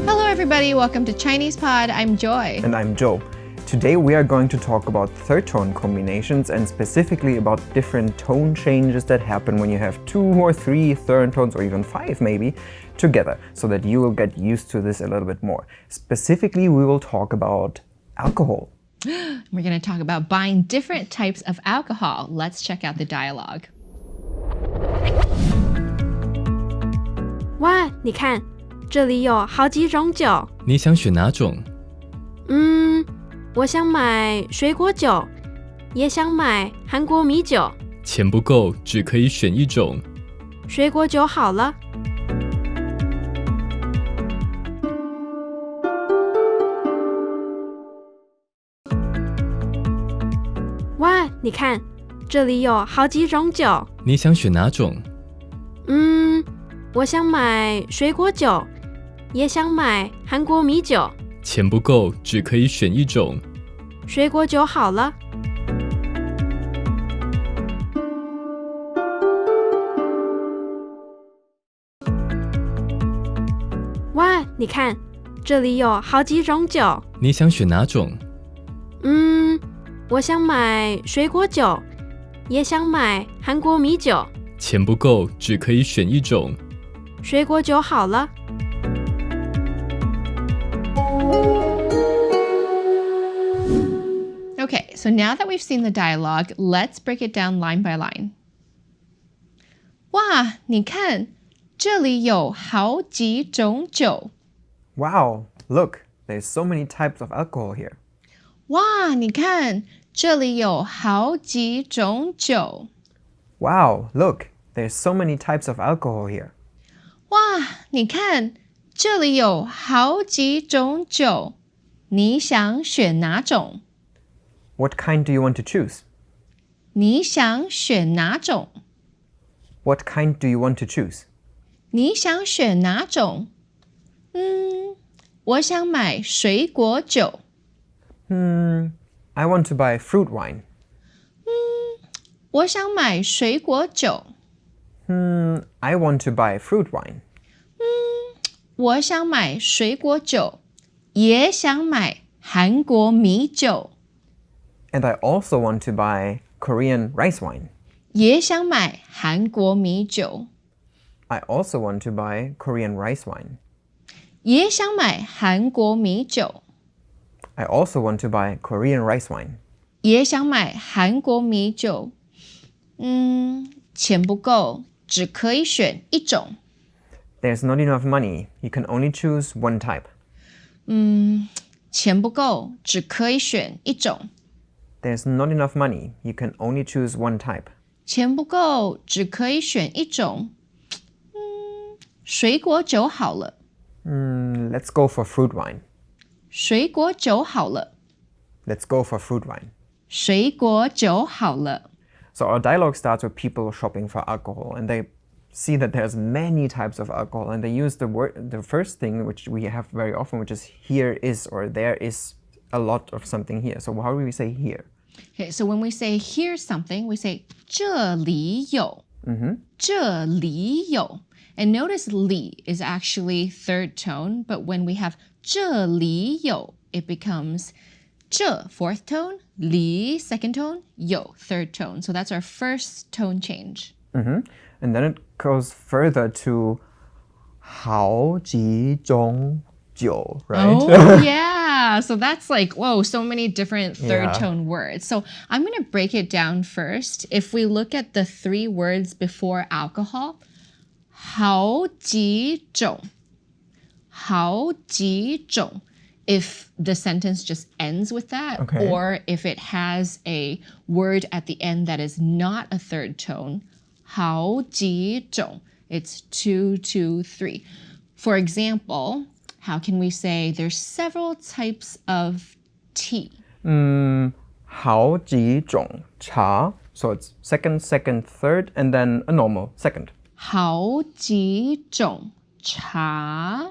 Hello everybody, welcome to ChinesePod. I'm Joy. And I'm Joe. Today we are going to talk about third tone combinations and specifically about different tone changes that happen when you have 2 or 3 third tones or even 5 maybe together, so that you will get used to this a little bit more. Specifically, we will talk about alcohol. We're going to talk about buying different types of alcohol. Let's check out the dialogue. 哇，你看，这里有好几种酒。你想选哪种？我想买水果酒，也想买韩国米酒。钱不够，只可以选一种。水果酒好了。哇，你看，这里有好几种酒。你想选哪种？我想买水果酒，也想买韩国米酒。钱不够，只可以选一种。水果酒好了。哇，你看，这里有好几种酒。你想选哪种？我想买水果酒，也想买韩国米酒。钱不够，只可以选一种。水果酒好了。Okay, so now that we've seen the dialogue, let's break it down line by line. 哇，你看，这里有好几种酒。 Wow, look, there's so many types of alcohol here. 哇，你看，这里有好几种酒。 Wow, look, there's so many types of alcohol here. 哇，你看，这里有好几种酒。你想选哪种？ What kind do you want to choose? 你想选哪种？ What kind do you want to choose? 你想选哪种？我想买水果酒。I want to buy fruit wine. 我想买水果酒。I want to buy fruit wine. 我想买水果酒，也想买韩国米酒。 And I also want to buy Korean rice wine. 也想买韩国米酒。 I also want to buy Korean rice wine. 也想买韩国米酒。 I also want to buy Korean rice wine. 也想买韩国米酒。钱不够，只可以选一种。 There's not enough money. You can only choose one type. 钱不够，只可以选一种。 There's not enough money. You can only choose one type. 钱不够，只可以选一种。水果酒好了。 Let's go for fruit wine. 水果酒好了。 Let's go for fruit wine. 水果酒好了。 So our dialogue starts with people shopping for alcohol, and they see that there's many types of alcohol, and they use the first thing which we have very often, which is here is, or there is a lot of something here. So how do we say here? Okay, so when we say here's something, we say 这里有。这里有。And notice 里 is actually third tone, but when we have 这里有, it becomes 这 fourth tone, 里 second tone, 有 third tone. So that's our first tone change. And then it goes further to 好几种酒, right? Oh, yeah. So that's like, whoa, so many different third tone words. So I'm going to break it down first. If we look at the 3 words before alcohol, 好几种. 好几种. If the sentence just ends with that, Okay. or if it has a word at the end that is not a third tone, 好几种. It's 2, 2, 3. For example, how can we say there's several types of tea? 好几种茶. So it's second, third, and then a normal second. 好几种茶.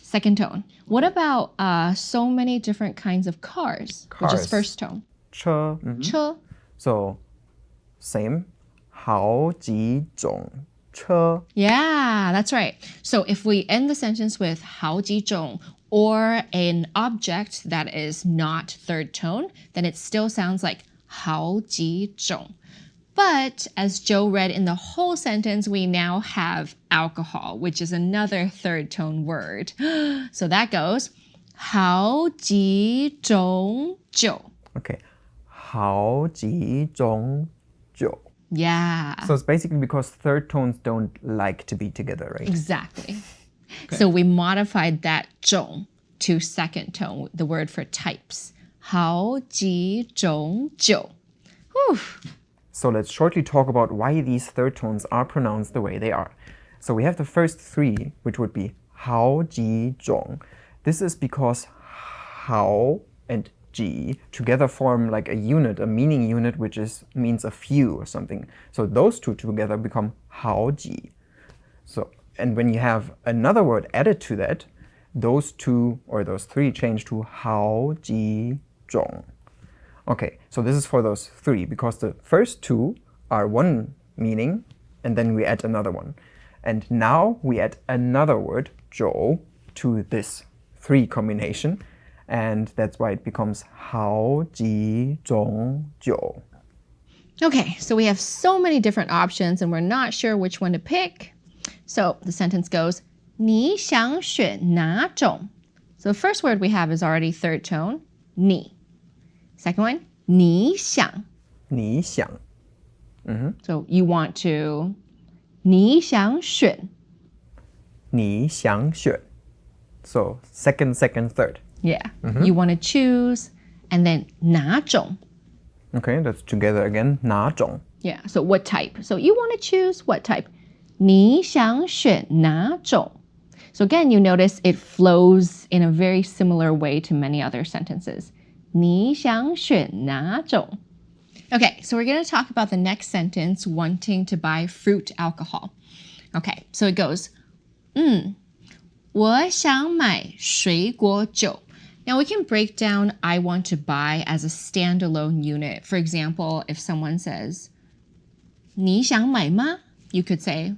Second tone. What about so many different kinds of cars, which is Cars. first tone? 车. 车. So same. 好几种车. Yeah, that's right. So if we end the sentence with 好几种 or an object that is not third tone, then it still sounds like 好几种. But as Joe read in the whole sentence, we now have alcohol, which is another third tone word. So that goes 好几种酒. Okay. 好几种酒. Yeah. So it's basically because third tones don't like to be together, right? Exactly. So we modified that 种 to second tone, the word for types. 好几种酒. Whew. So let's shortly talk about why these third tones are pronounced the way they are. So we have the first three, which would be 好几种. This is because 好 and 几 together form like a unit, a meaning unit, which means a few or something. So those two together become 好几. So, and when you have another word added to that, those two or those three change to 好几种. Okay, so this is for those three, because the first two are one meaning, and then we add another one. And now we add another word, 酒, to this three combination, and that's why it becomes 好几种酒. Okay, so we have so many different options, and we're not sure which one to pick. So the sentence goes, 你想选哪种? So the first word we have is already third tone, 你. Second one, 你想. 你想. So you want to, 你想选. 你想选. So second, third. Yeah, you want to choose, and then 哪种. Okay, that's together again, 哪种. Yeah, so what type? So you want to choose what type? 你想选哪种? So again, you notice it flows in a very similar way to many other sentences. 你想选哪种? Okay, so we're going to talk about the next sentence, wanting to buy fruit alcohol. Okay, so it goes, 我想买水果酒. Now we can break down I want to buy as a standalone unit. For example, if someone says, 你想买吗? You could say,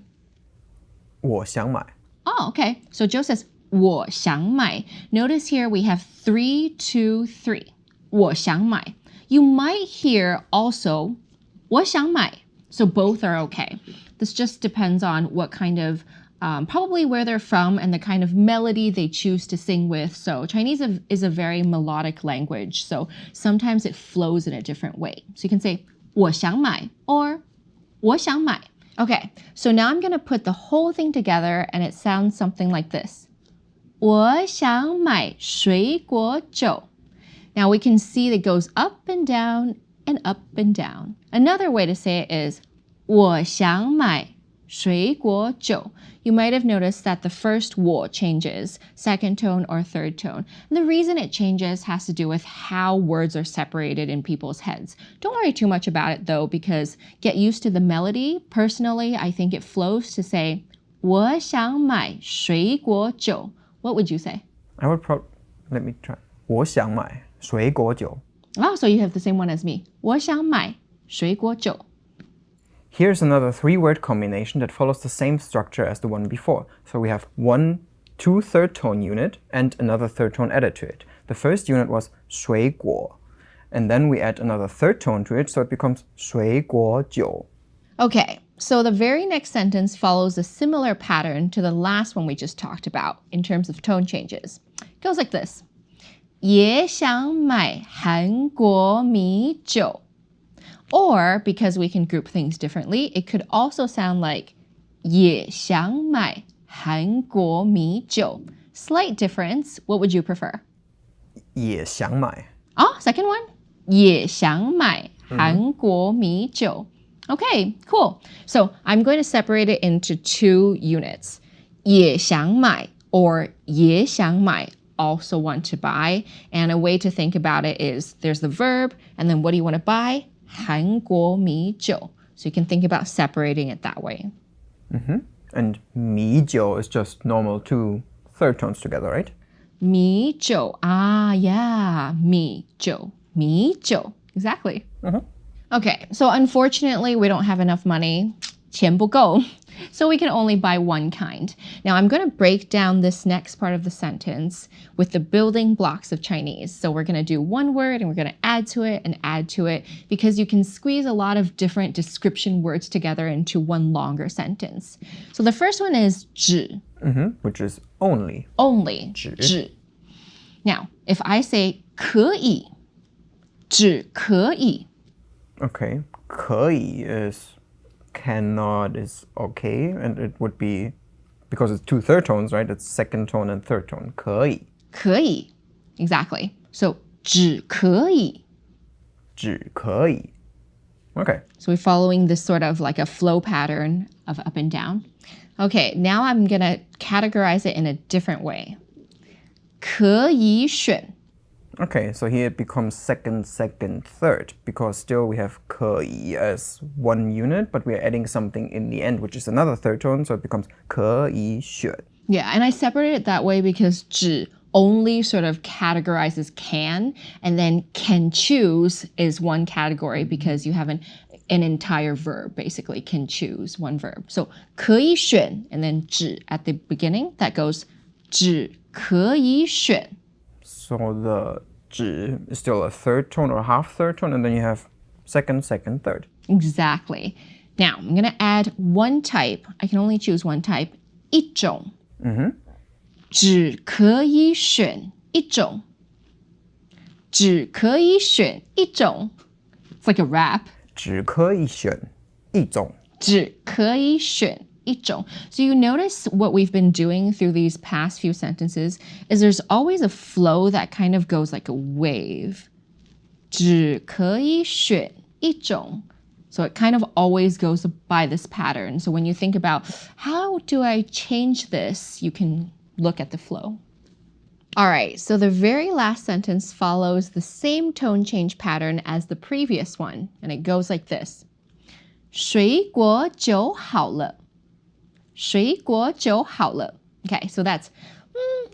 我想买. oh, okay. So Joe says, 我想买. Notice here we have 3, 2, 3. 我想买. You might hear also 我想买. So both are okay. This just depends on what kind of, probably where they're from and the kind of melody they choose to sing with. So Chinese is a very melodic language. So sometimes it flows in a different way. So you can say 我想买 or 我想买. Okay, so now I'm going to put the whole thing together and it sounds something like this. 我想买水果酒. Now we can see that it goes up and down and up and down. Another way to say it is 我想买水果酒. You might have noticed that the first 我 changes, second tone or third tone. And the reason it changes has to do with how words are separated in people's heads. Don't worry too much about it though, because get used to the melody. Personally, I think it flows to say 我想买水果酒. What would you say? I would probably, let me try. 我想买水果酒. Oh, so you have the same one as me. 我想买水果酒. Here's another three-word combination that follows the same structure as the one before. So we have 1, 2 third tone unit and another third tone added to it. The first unit was 水果, and then we add another third tone to it, so it becomes 水果酒. Okay, so the very next sentence follows a similar pattern to the last one we just talked about in terms of tone changes. It goes like this. 也想买韩国米酒. Or, because we can group things differently, it could also sound like 也想买韩国米酒. Slight difference. What would you prefer? 也想买. Oh, second one. 也想买韩国米酒. Okay, cool. So I'm going to separate it into 2 units. 也想买 or 也想买, also want to buy. And a way to think about it is there's the verb, and then what do you want to buy? 韩国米酒. So you can think about separating it that way. And 米酒 is just normal 2 third tones together, right? 米酒. Ah, yeah. 米酒. 米酒. Exactly. Okay, so unfortunately, we don't have enough money 钱不够. So we can only buy one kind. Now I'm going to break down this next part of the sentence with the building blocks of Chinese. So we're going to do one word and we're going to add to it because you can squeeze a lot of different description words together into one longer sentence. So the first one is 只, which is only. Only. 只. Now, if I say 可以, 只可以. Okay, 可以 is cannot is okay, and it would be, because it's two third tones, right? It's second tone and third tone. 可以. 可以. Exactly. So 只可以. 只可以. Okay. So we're following this sort of like a flow pattern of up and down. Okay, now I'm going to categorize it in a different way. 可以选. Okay, so here it becomes second, third, because still we have 可以 as one unit, but we're adding something in the end, which is another third tone, so it becomes 可以选. Yeah, and I separated it that way because 只 only sort of categorizes can, and then can choose is one category because you have an entire verb, basically, can choose, one verb. So 可以选, and then 只 at the beginning, that goes 只可以选. So the 只 is still a third tone or half third tone, and then you have second, third. Exactly. Now, I'm going to add one type. I can only choose one type. 一种. 只可以选一种. 只可以选一种. It's like a rap. 只可以选一种. 只可以选一种. So you notice what we've been doing through these past few sentences is there's always a flow that kind of goes like a wave. 只可以选一种. So it kind of always goes by this pattern. So when you think about how do I change this, you can look at the flow. All right, so the very last sentence follows the same tone change pattern as the previous one, and it goes like this. 水果酒好了. 水果酒好了. Okay, so that's,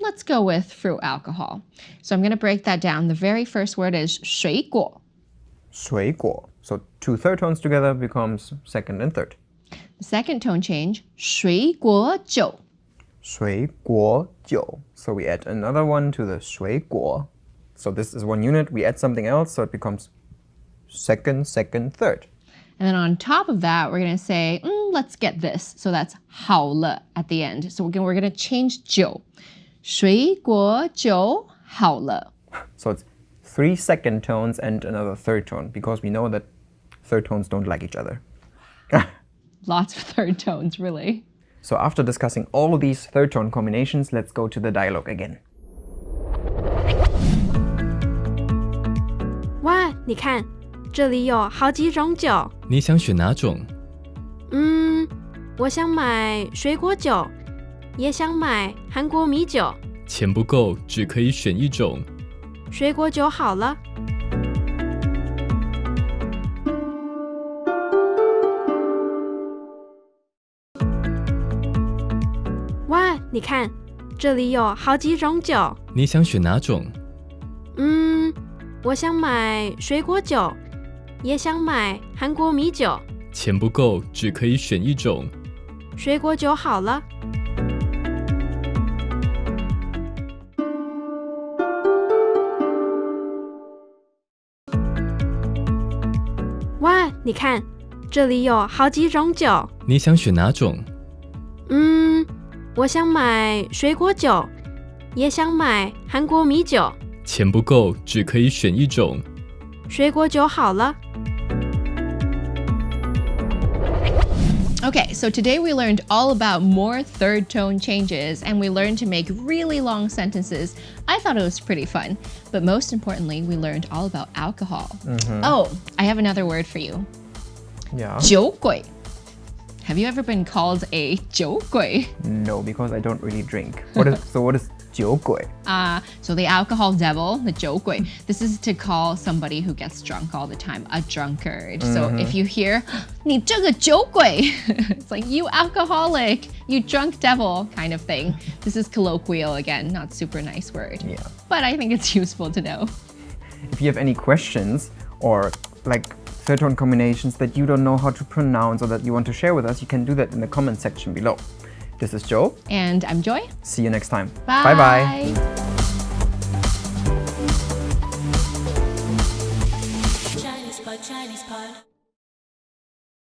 let's go with fruit alcohol. So I'm going to break that down. The very first word is 水果. 水果. So two third tones together becomes second and third. The second tone change, 水果酒. 水果酒. So we add another one to the 水果. So this is one unit. We add something else, so it becomes second, third. And then on top of that, we're going to say, let's get this. So that's 好了 at the end. So we're going to change 酒. 水果酒好了. So it's 3 second tones and another third tone, because we know that third tones don't like each other. Lots of third tones, really. So after discussing all of these third tone combinations, let's go to the dialogue again. 哇，你看，这里有好几种酒。你想选哪种？我想买水果酒，也想买韩国米酒。钱不够，只可以选一种。水果酒好了。哇，你看，这里有好几种酒。你想选哪种？我想买水果酒，也想买韩国米酒。钱不够，只可以选一种。水果酒好了。哇，你看，这里有好几种酒。你想选哪种？我想买水果酒，也想买韩国米酒。钱不够，只可以选一种。水果酒好了。Okay, so today we learned all about more third tone changes and we learned to make really long sentences. I thought it was pretty fun, but most importantly, we learned all about alcohol. Oh, I have another word for you. Yeah. 酒鬼. Have you ever been called a 酒鬼? No, because I don't really drink. What is 酒鬼? So the alcohol devil, the 酒鬼, this is to call somebody who gets drunk all the time, a drunkard. So if you hear, 你这个酒鬼, it's like, you alcoholic, you drunk devil kind of thing. This is colloquial again, not super nice word. Yeah. But I think it's useful to know. If you have any questions or like third tone combinations that you don't know how to pronounce or that you want to share with us, you can do that in the comment section below. This is Joe. And I'm Joy. See you next time. Bye. Bye-bye. ChinesePod, ChinesePod.